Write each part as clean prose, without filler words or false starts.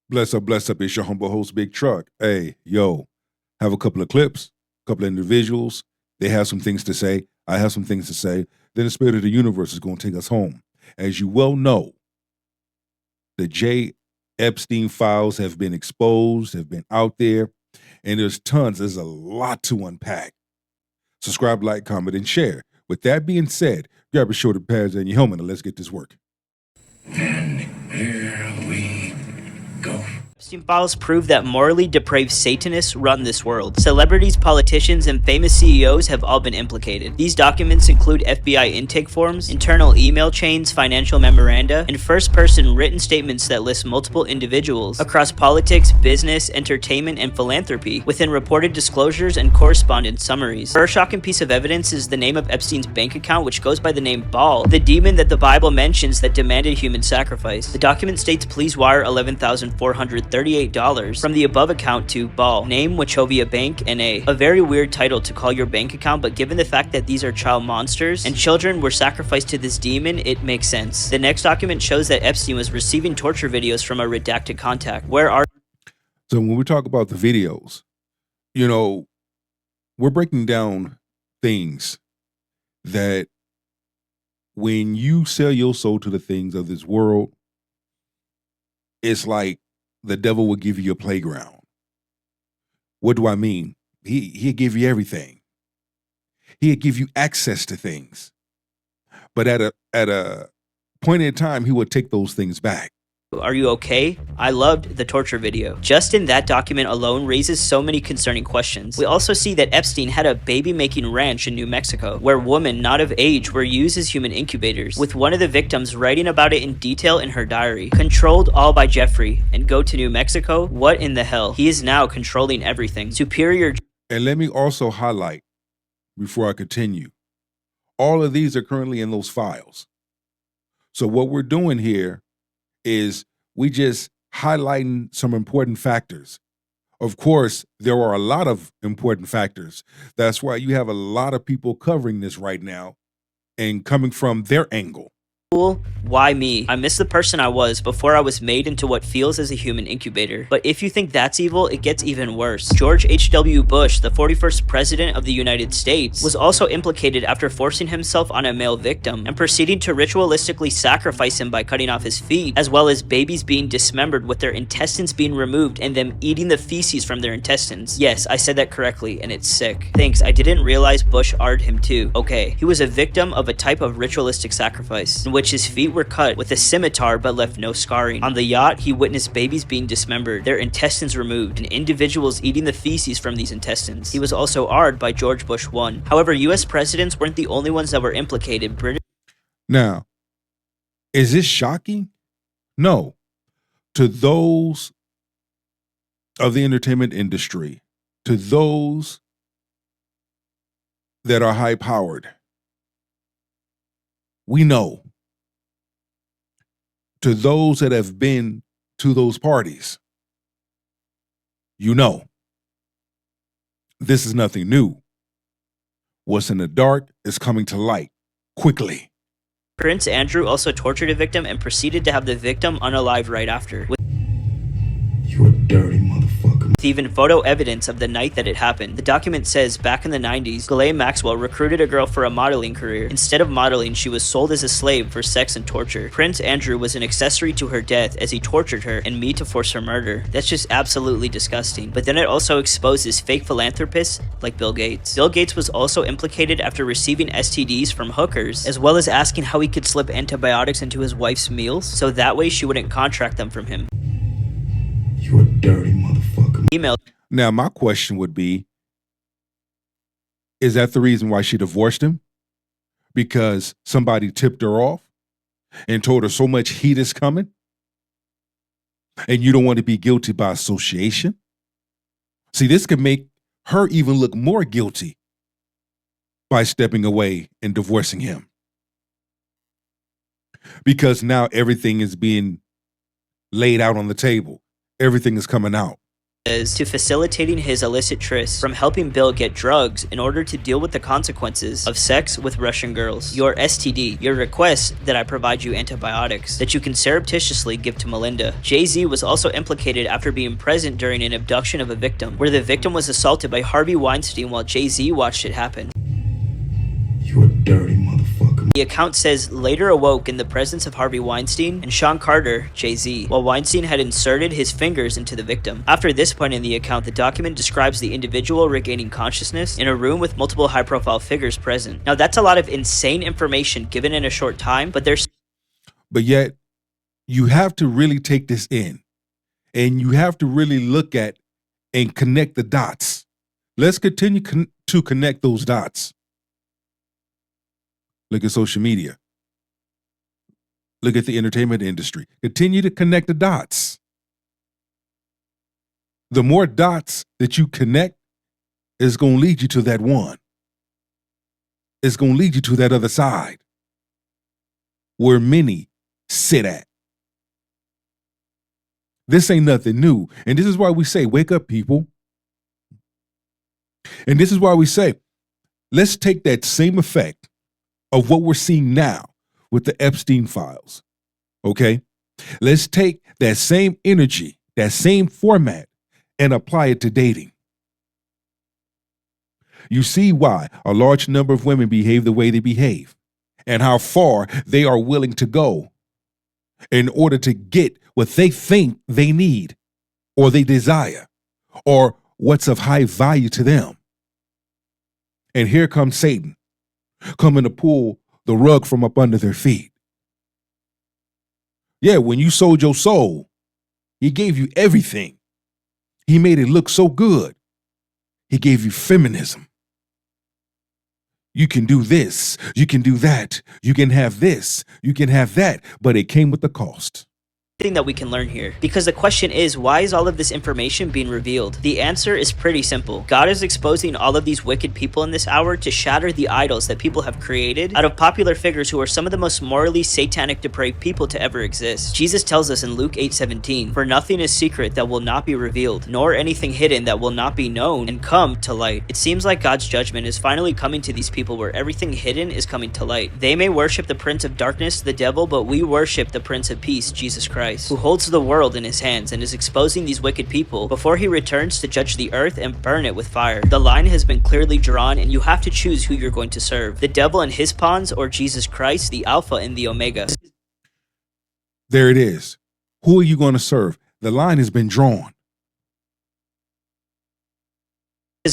Bless up. It's your humble host, Big Truck. Hey, yo, have a couple of clips, a couple of individuals. They have some things to say. I have some things to say. Then the spirit of the universe is going to take us home. As you well know, the Epstein Files have been exposed, have been out there, and there's a lot to unpack. Subscribe, like, comment, and share. With that being said, grab your shoulder pads and your helmet and let's get this work. And here we go. Epstein Files prove that morally depraved Satanists run this world. Celebrities, politicians, and famous CEOs have all been implicated. These documents include FBI intake forms, internal email chains, financial memoranda, and first-person written statements that list multiple individuals across politics, business, entertainment, and philanthropy within reported disclosures and correspondence summaries. First shocking piece of evidence is the name of Epstein's bank account, which goes by the name Baal, the demon that the Bible mentions that demanded human sacrifice. The document states, please wire $11,438 from the above account to Baal, name Wachovia Bank, NA. A very weird title to call your bank account, but given the fact that these are child monsters and children were sacrificed to this demon, it makes sense. The next document shows that Epstein was receiving torture videos from a redacted contact. So when we talk about the videos, you know, we're breaking down things that when you sell your soul to the things of this world, it's like the devil will give you a playground. What do I mean? He'll give you everything. He'll give you access to things. But at a point in time, he will take those things back. Are you okay? I loved the torture video. Just in that document alone raises so many concerning questions. We also see that Epstein had a baby-making ranch in New Mexico, where women not of age were used as human incubators, with one of the victims writing about it in detail in her diary. Controlled all by Jeffrey, and go to New Mexico? What in the hell? He is now controlling everything. Superior. And let me also highlight, before I continue, all of these are currently in those files. So what we're doing here is we just highlighting some important factors. Of course, there are a lot of important factors. That's why you have a lot of people covering this right now and coming from their angle. Why me? I miss the person I was before I was made into what feels as a human incubator. But if you think that's evil, it gets even worse. George H.W. Bush, the 41st president of the United States, was also implicated after forcing himself on a male victim and proceeding to ritualistically sacrifice him by cutting off his feet, as well as babies being dismembered with their intestines being removed and them eating the feces from their intestines. Yes, I said that correctly, and it's sick. Thanks, I didn't realize Bush R'd him too. Okay, he was a victim of a type of ritualistic sacrifice, in which his feet were cut with a scimitar but left no scarring. On the yacht, he witnessed babies being dismembered, their intestines removed, and individuals eating the feces from these intestines. He was also R'd by George Bush I. However, US presidents weren't the only ones that were implicated. Now, is this shocking? No. To those of the entertainment industry, to those that are high-powered, we know. To those that have been to those parties, you know, this is nothing new. What's in the dark is coming to light quickly. Prince Andrew also tortured a victim and proceeded to have the victim unalive right after. You a dirty motherfucker. With even photo evidence of the night that it happened. The document says, back in the 90s, Ghislaine Maxwell recruited a girl for a modeling career. Instead of modeling, she was sold as a slave for sex and torture. Prince Andrew was an accessory to her death as he tortured her and me to force her murder. That's just absolutely disgusting. But then it also exposes fake philanthropists like Bill Gates. Bill Gates was also implicated after receiving STDs from hookers, as well as asking how he could slip antibiotics into his wife's meals, so that way she wouldn't contract them from him. You a dirty motherfucker. Email. Now, my question would be, is that the reason why she divorced him? Because somebody tipped her off and told her so much heat is coming? And you don't want to be guilty by association? See, this could make her even look more guilty by stepping away and divorcing him. Because now everything is being laid out on the table. Everything is coming out. to facilitating his illicit trysts, from helping Bill get drugs in order to deal with the consequences of sex with Russian girls. Your STD, your request that I provide you antibiotics that you can surreptitiously give to Melinda. Jay-Z was also implicated after being present during an abduction of a victim, where the victim was assaulted by Harvey Weinstein while Jay-Z watched it happen. You a dirty motherfucker. The account says later awoke in the presence of Harvey Weinstein and Sean Carter, Jay-Z, while Weinstein had inserted his fingers into the victim. After this point in the account, the document describes the individual regaining consciousness in a room with multiple high-profile figures present. Now that's a lot of insane information given in a short time, but yet you have to really take this in, and you have to really look at and connect the dots. Let's continue to connect those dots. Look at social media. Look at the entertainment industry. Continue to connect the dots. The more dots that you connect is going to lead you to that one. It's going to lead you to that other side where many sit at. This ain't nothing new. And this is why we say, wake up, people. And this is why we say, let's take that same effect of what we're seeing now with the Epstein Files, okay? Let's take that same energy, that same format, and apply it to dating. You see why a large number of women behave the way they behave, and how far they are willing to go in order to get what they think they need, or they desire, or what's of high value to them. And here comes Satan, coming to pull the rug from up under their feet. Yeah, when you sold your soul, he gave you everything. He made it look so good. He gave you feminism. You can do this, you can do that, you can have this, you can have that, but it came with a cost. Thing that we can learn here, because the question is, why is all of this information being revealed? The answer is pretty simple. God is exposing all of these wicked people in this hour to shatter the idols that people have created out of popular figures who are some of the most morally satanic, depraved people to ever exist. Jesus tells us in Luke 8:17, "For nothing is secret that will not be revealed, nor anything hidden that will not be known and come to light." It seems like God's judgment is finally coming to these people, where everything hidden is coming to light. They may worship the prince of darkness, the devil, but we worship the Prince of Peace, Jesus Christ, who holds the world in his hands and is exposing these wicked people before he returns to judge the earth and burn it with fire. The line has been clearly drawn, and you have to choose who you're going to serve: the devil and his pawns, or Jesus Christ, the Alpha and the Omega. There it is. Who are you going to serve? The line has been drawn.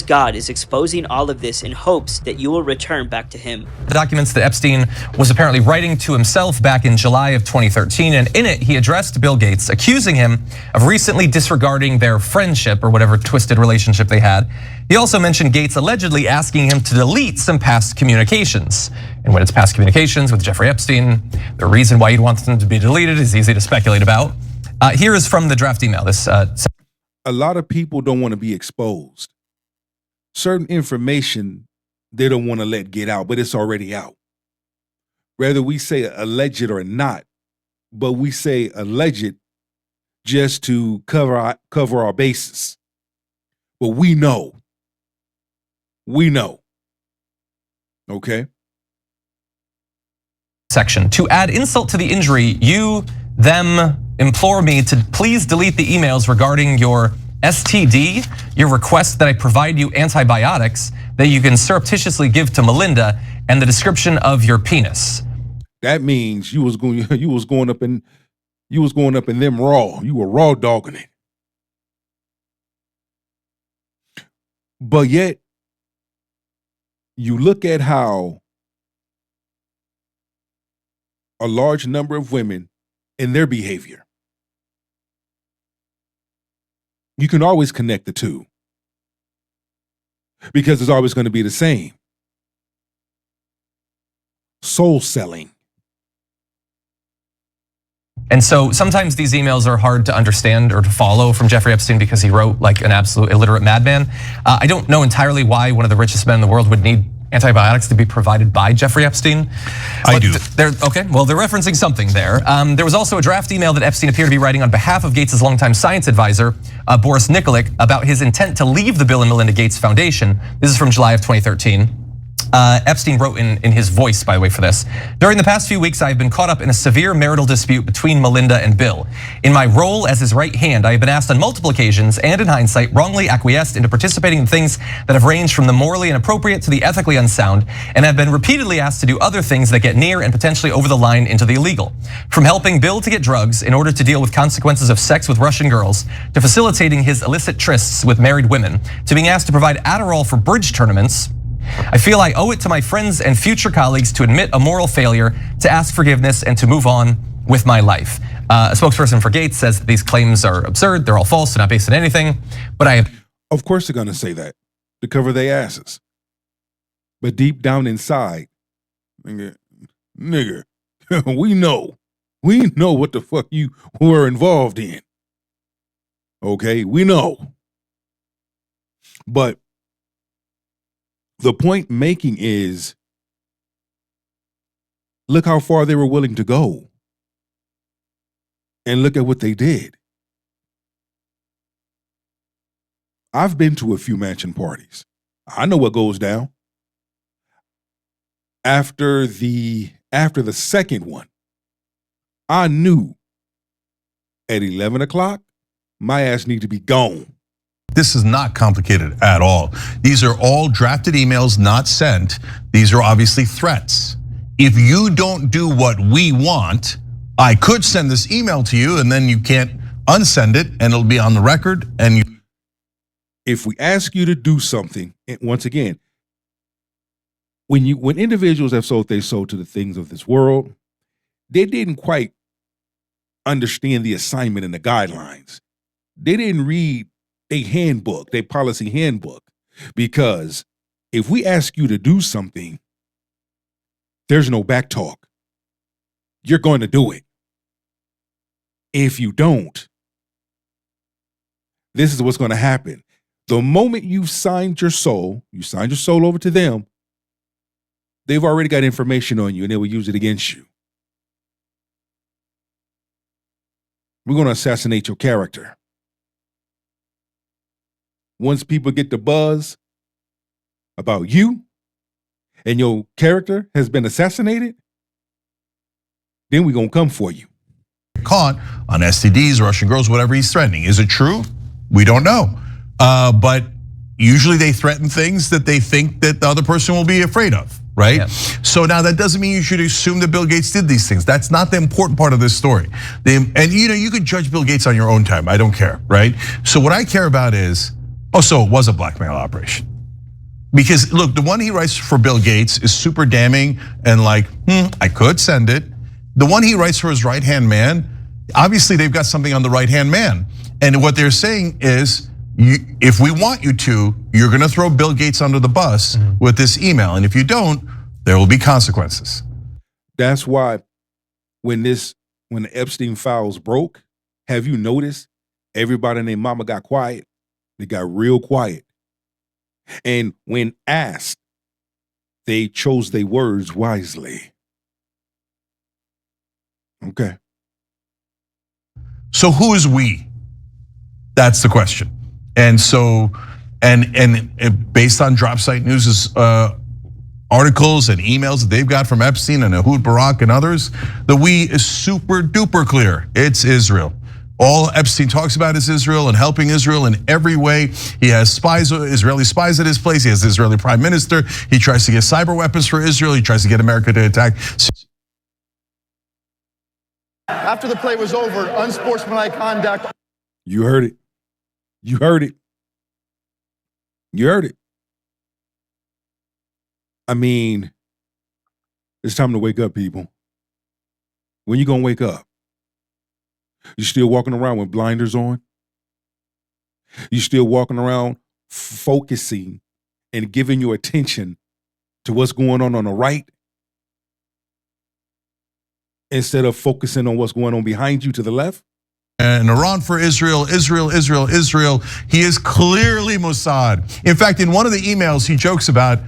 God is exposing all of this in hopes that you will return back to him. The documents that Epstein was apparently writing to himself back in July of 2013, and in it he addressed Bill Gates, accusing him of recently disregarding their friendship or whatever twisted relationship they had. He also mentioned Gates allegedly asking him to delete some past communications. And when it's past communications with Jeffrey Epstein, the reason why he'd want them to be deleted is easy to speculate about. Here is from the draft email. A lot of people don't want to be exposed. Certain information they don't want to let get out, but it's already out. Whether we say alleged or not, but we say alleged just to cover our bases. But we know. Okay? Section. To add insult to the injury, you, them, implore me to please delete the emails regarding your STD, your request that I provide you antibiotics that you can surreptitiously give to Melinda, and the description of your penis. That means you was going up in them raw. You were raw dogging it. But yet, you look at how a large number of women in their behavior. You can always connect the two because it's always going to be the same. Soul selling. And so sometimes these emails are hard to understand or to follow from Jeffrey Epstein because he wrote like an absolute illiterate madman. I don't know entirely why one of the richest men in the world would need antibiotics to be provided by Jeffrey Epstein? I do. Okay, well, they're referencing something there. There was also a draft email that Epstein appeared to be writing on behalf of Gates' longtime science advisor, Boris Nikolic, about his intent to leave the Bill and Melinda Gates Foundation. This is from July of 2013. Epstein wrote in his voice, by the way, for this. During the past few weeks, I have been caught up in a severe marital dispute between Melinda and Bill. In my role as his right hand, I have been asked on multiple occasions and in hindsight wrongly acquiesced into participating in things that have ranged from the morally inappropriate to the ethically unsound, and have been repeatedly asked to do other things that get near and potentially over the line into the illegal. From helping Bill to get drugs in order to deal with consequences of sex with Russian girls, to facilitating his illicit trysts with married women, to being asked to provide Adderall for bridge tournaments, I feel I owe it to my friends and future colleagues to admit a moral failure, to ask forgiveness, and to move on with my life. A spokesperson for Gates says that these claims are absurd, they're all false, they're not based on anything. But Of course they're gonna say that to cover their asses. But deep down inside, nigga, we know what the fuck you were involved in. Okay, we know. But the point making is, look how far they were willing to go. And look at what they did. I've been to a few mansion parties. I know what goes down. After the second one, I knew at 11 o'clock, my ass need to be gone. This is not complicated at all. These are all drafted emails not sent. These are obviously threats. If you don't do what we want, I could send this email to you and then you can't unsend it and it'll be on the record. And if we ask you to do something, once again, when individuals have sold their soul to the things of this world, they didn't quite understand the assignment and the guidelines. They didn't read a handbook, their policy handbook, because if we ask you to do something, there's no back talk. You're going to do it. If you don't, this is what's going to happen. The moment you've signed your soul over to them, they've already got information on you and they will use it against you. We're going to assassinate your character. Once people get the buzz about you and your character has been assassinated, then we're going to come for you. Caught on STDs, Russian girls, whatever he's threatening. Is it true? We don't know. But usually they threaten things that they think that the other person will be afraid of, right? Yeah. So now that doesn't mean you should assume that Bill Gates did these things. That's not the important part of this story. And you could judge Bill Gates on your own time. I don't care, right? So what I care about is, so it was a blackmail operation. Because look, the one he writes for Bill Gates is super damning and like, I could send it. The one he writes for his right-hand man, obviously they've got something on the right-hand man. And what they're saying is, if we want you to, you're gonna throw Bill Gates under the bus with this email. And if you don't, there will be consequences. That's why when the Epstein Files broke, have you noticed everybody and their mama got quiet? They got real quiet. And when asked, they chose their words wisely. Okay. So who is we? That's the question. And so, and based on Drop Site News' articles and emails that they've got from Epstein and Ehud Barak and others, the we is super duper clear. It's Israel. All Epstein talks about is Israel and helping Israel in every way. He has spies, Israeli spies at his place. He has the Israeli prime minister. He tries to get cyber weapons for Israel. He tries to get America to attack. After the play was over, unsportsmanlike conduct. You heard it. You heard it. You heard it. I mean, it's time to wake up, people. When you gonna wake up? You still walking around with blinders on? You still walking around focusing and giving your attention to what's going on the right instead of focusing on what's going on behind you to the left? And Iran for Israel, Israel, Israel, Israel. He is clearly Mossad. In fact, in one of the emails, he jokes about,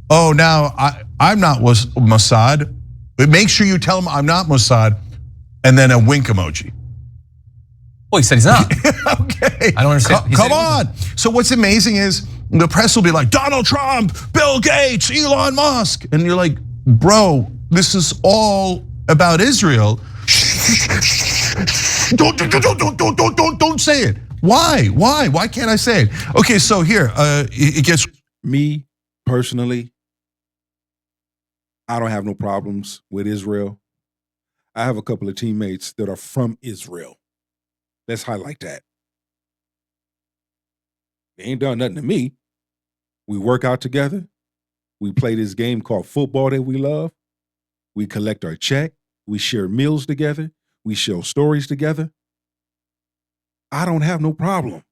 oh, now I'm not Mossad. But make sure you tell him I'm not Mossad, and then a wink emoji. Well, he said he's not. Okay. I don't understand. Come on. So what's amazing is the press will be like, Donald Trump, Bill Gates, Elon Musk. And you're like, bro, this is all about Israel. Don't say it. Why? Why can't I say it? Okay, so here, it gets. Me, personally, I don't have no problems with Israel. I have a couple of teammates that are from Israel. Let's highlight that. They ain't done nothing to me. We work out together. We play this game called football that we love. We collect our check. We share meals together. We share stories together. I don't have no problem.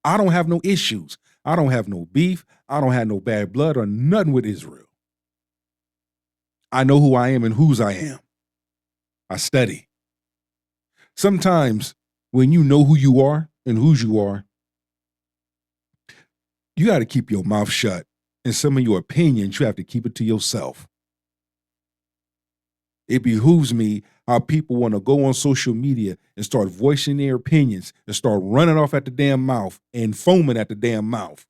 I don't have no issues. I don't have no beef. I don't have no bad blood or nothing with Israel. I know who I am and whose I am. I study. Sometimes when you know who you are and whose you are, you got to keep your mouth shut. And some of your opinions, you have to keep it to yourself. It behooves me how people want to go on social media and start voicing their opinions and start running off at the damn mouth and foaming at the damn mouth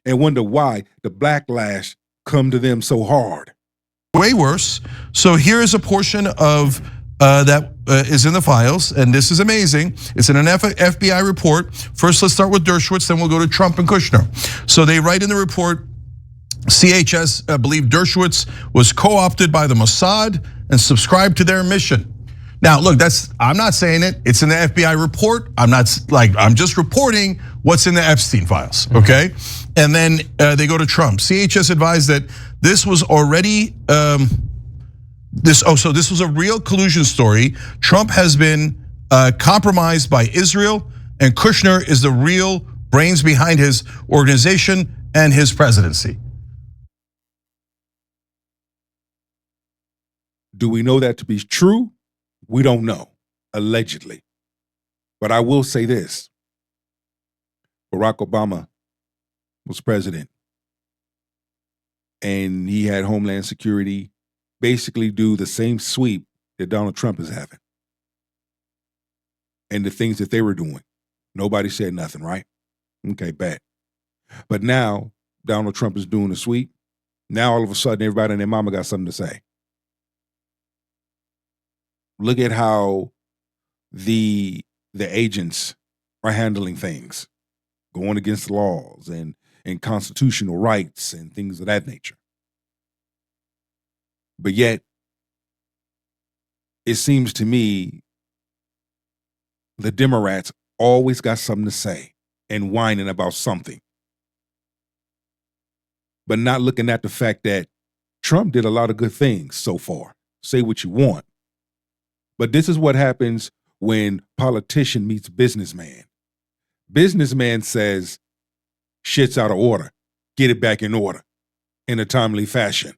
and wonder why the backlash come to them so hard. Way worse. So here is a portion of that is in the files, and this is amazing. It's in an FBI report. First, let's start with Dershowitz, then we'll go to Trump and Kushner. So they write in the report, CHS believed Dershowitz was co-opted by the Mossad and subscribed to their mission. Now, look, I'm not saying it. It's in the FBI report. I'm just reporting what's in the Epstein files, okay? And then they go to Trump. CHS advised that this was already, this was a real collusion story. Trump has been compromised by Israel, and Kushner is the real brains behind his organization and his presidency. Do we know that to be true? We don't know, allegedly. But I will say this. Barack Obama was president, and he had Homeland Security basically do the same sweep that Donald Trump is having. And the things that they were doing. Nobody said nothing, right? Okay, bet. But now Donald Trump is doing a sweep. Now all of a sudden everybody and their mama got something to say. Look at how the agents are handling things, going against laws and constitutional rights and things of that nature. But yet, it seems to me the Democrats always got something to say and whining about something. But not looking at the fact that Trump did a lot of good things so far. Say what you want. But this is what happens when politician meets businessman. Businessman says, shit's out of order. Get it back in order in a timely fashion.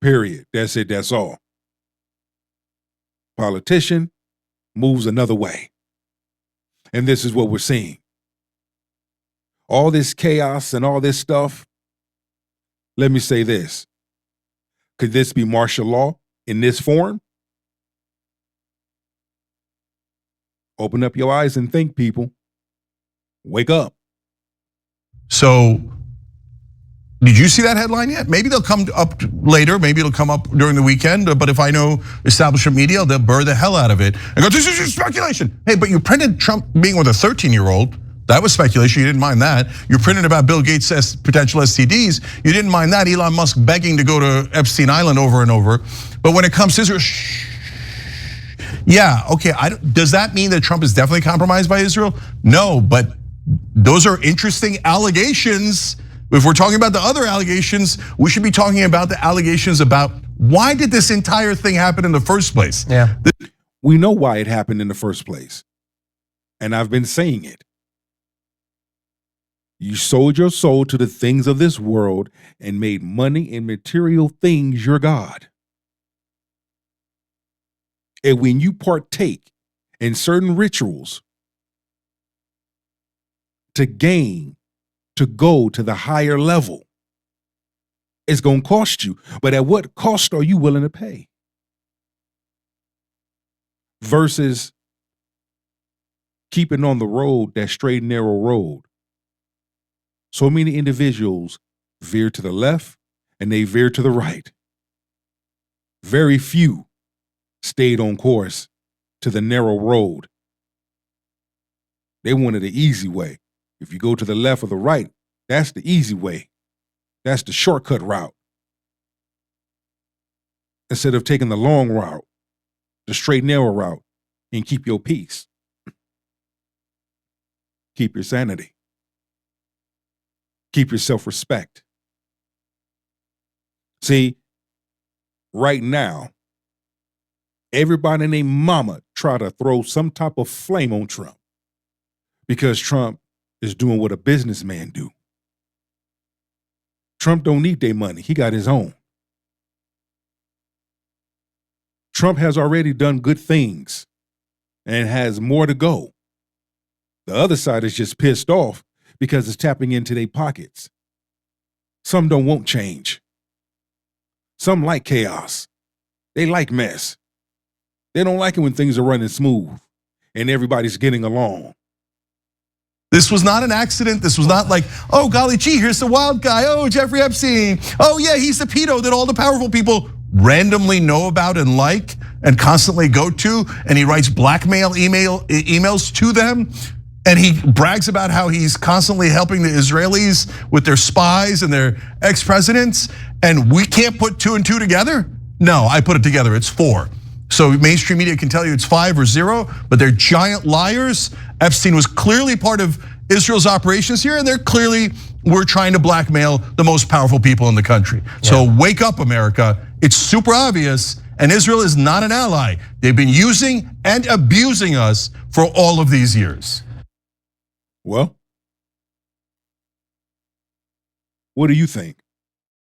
Period. That's it. That's all. Politician moves another way. And this is what we're seeing. All this chaos and all this stuff. Let me say this. Could this be martial law in this form? Open up your eyes and think, people. Wake up. So, did you see that headline yet? Maybe they'll come up later. Maybe it'll come up during the weekend. But if I know establishment media, they'll burr the hell out of it and go, this is just speculation. Hey, but you printed Trump being with a 13-year-old. That was speculation. You didn't mind that. You printed about Bill Gates' potential STDs. You didn't mind that. Elon Musk begging to go to Epstein Island over and over. But when it comes to Israel, yeah, okay. Does that mean that Trump is definitely compromised by Israel? No, but those are interesting allegations. If we're talking about the other allegations, we should be talking about the allegations about why did this entire thing happen in the first place? Yeah. We know why it happened in the first place. And I've been saying it. You sold your soul to the things of this world and made money and material things your God. And when you partake in certain rituals to gain, to go to the higher level, It's going to cost you. But at what cost are you willing to pay? Versus keeping on the road, that straight and narrow road. So many individuals veer to the left and they veer to the right. Very few stayed on course to the narrow road. They wanted the easy way. If you go to the left or the right, that's the easy way. That's the shortcut route. Instead of taking the long route, the straight narrow route, and keep your peace. Keep your sanity. Keep your self-respect. See, right now, everybody and their mama try to throw some type of flame on Trump because Trump is doing what a businessman do. Trump don't need their money. He got his own. Trump has already done good things and has more to go. The other side is just pissed off because it's tapping into their pockets. Some don't want change. Some like chaos. They like mess. They don't like it when things are running smooth and everybody's getting along. This was not an accident. This was not like, oh, golly gee, here's the wild guy. Oh, Jeffrey Epstein. Oh, yeah, he's the pedo that all the powerful people randomly know about and like and constantly go to. And he writes blackmail emails to them. And he brags about how he's constantly helping the Israelis with their spies and their ex-presidents. And we can't put 2 and 2 together? No, I put it together. It's 4. So mainstream media can tell you it's 5 or 0, but they're giant liars. Epstein was clearly part of Israel's operations here, and they're clearly were trying to blackmail the most powerful people in the country. Yeah. So wake up, America. It's super obvious, and Israel is not an ally. They've been using and abusing us for all of these years. Well, what do you think?